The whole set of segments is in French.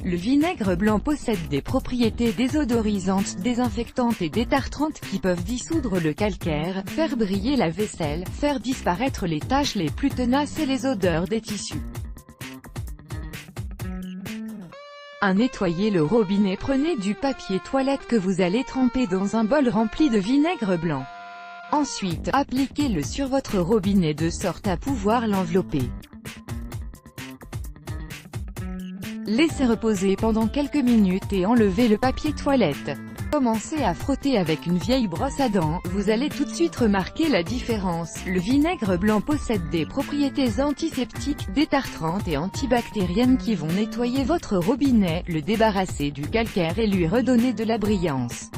Le vinaigre blanc possède des propriétés désodorisantes, désinfectantes et détartrantes qui peuvent dissoudre le calcaire, faire briller la vaisselle, faire disparaître les taches les plus tenaces et les odeurs des tissus. Nettoyez le robinet. Prenez du papier toilette que vous allez tremper dans un bol rempli de vinaigre blanc. Ensuite, appliquez-le sur votre robinet de sorte à pouvoir l'envelopper. Laissez reposer pendant quelques minutes et enlevez le papier toilette. Commencez à frotter avec une vieille brosse à dents, vous allez tout de suite remarquer la différence. Le vinaigre blanc possède des propriétés antiseptiques, détartrantes et antibactériennes qui vont nettoyer votre robinet, le débarrasser du calcaire et lui redonner de la brillance.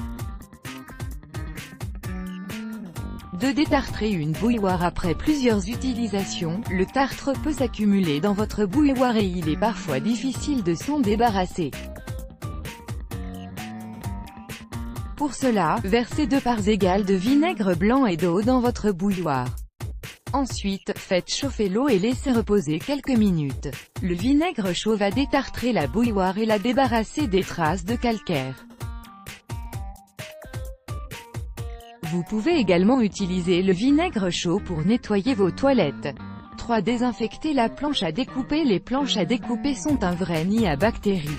De détartrer une bouilloire. Après plusieurs utilisations, le tartre peut s'accumuler dans votre bouilloire et il est parfois difficile de s'en débarrasser. Pour cela, versez 2 parts égales de vinaigre blanc et d'eau dans votre bouilloire. Ensuite, faites chauffer l'eau et laissez reposer quelques minutes. Le vinaigre chaud va détartrer la bouilloire et la débarrasser des traces de calcaire. Vous pouvez également utiliser le vinaigre chaud pour nettoyer vos toilettes. 3. Désinfecter la planche à découper. Les planches à découper sont un vrai nid à bactéries.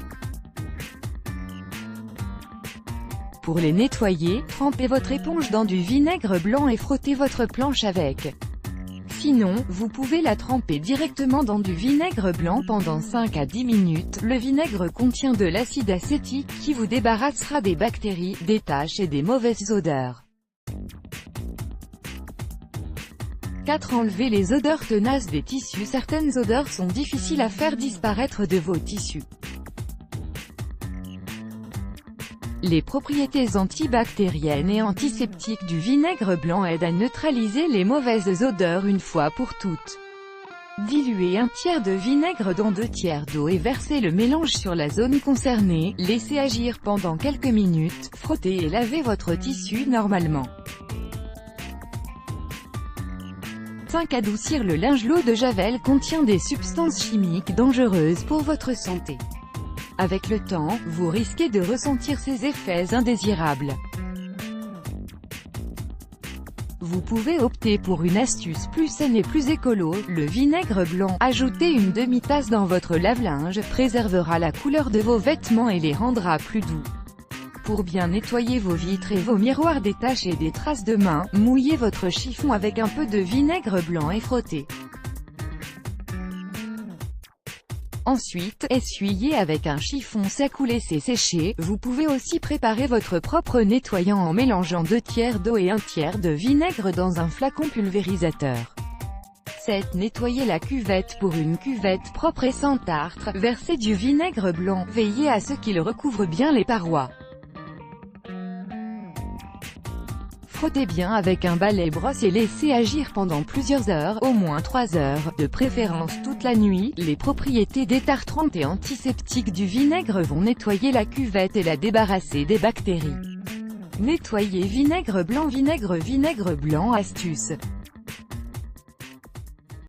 Pour les nettoyer, trempez votre éponge dans du vinaigre blanc et frottez votre planche avec. Sinon, vous pouvez la tremper directement dans du vinaigre blanc pendant 5 à 10 minutes. Le vinaigre contient de l'acide acétique qui vous débarrassera des bactéries, des taches et des mauvaises odeurs. 4. Enlevez les odeurs tenaces des tissus. Certaines odeurs sont difficiles à faire disparaître de vos tissus. Les propriétés antibactériennes et antiseptiques du vinaigre blanc aident à neutraliser les mauvaises odeurs une fois pour toutes. Diluez 1 tiers de vinaigre dans 2 tiers d'eau et versez le mélange sur la zone concernée, laissez agir pendant quelques minutes, frottez et lavez votre tissu normalement. 5. Adoucir le linge. L'eau de Javel contient des substances chimiques dangereuses pour votre santé. Avec le temps, vous risquez de ressentir ses effets indésirables. Vous pouvez opter pour une astuce plus saine et plus écolo, le vinaigre blanc. Ajouter une demi-tasse dans votre lave-linge préservera la couleur de vos vêtements et les rendra plus doux. Pour bien nettoyer vos vitres et vos miroirs des taches et des traces de main, mouillez votre chiffon avec un peu de vinaigre blanc et frottez. Ensuite, essuyez avec un chiffon sec ou laissez sécher. Vous pouvez aussi préparer votre propre nettoyant en mélangeant 2 tiers d'eau et 1 tiers de vinaigre dans un flacon pulvérisateur. 7. Nettoyez la cuvette. Pour une cuvette propre et sans tartre, versez du vinaigre blanc. Veillez à ce qu'il recouvre bien les parois. Frottez bien avec un balai brosse et laissez agir pendant plusieurs heures, au moins 3 heures, de préférence toute la nuit. Les propriétés détartrantes et antiseptiques du vinaigre vont nettoyer la cuvette et la débarrasser des bactéries. Nettoyer vinaigre blanc. Vinaigre blanc. Astuce.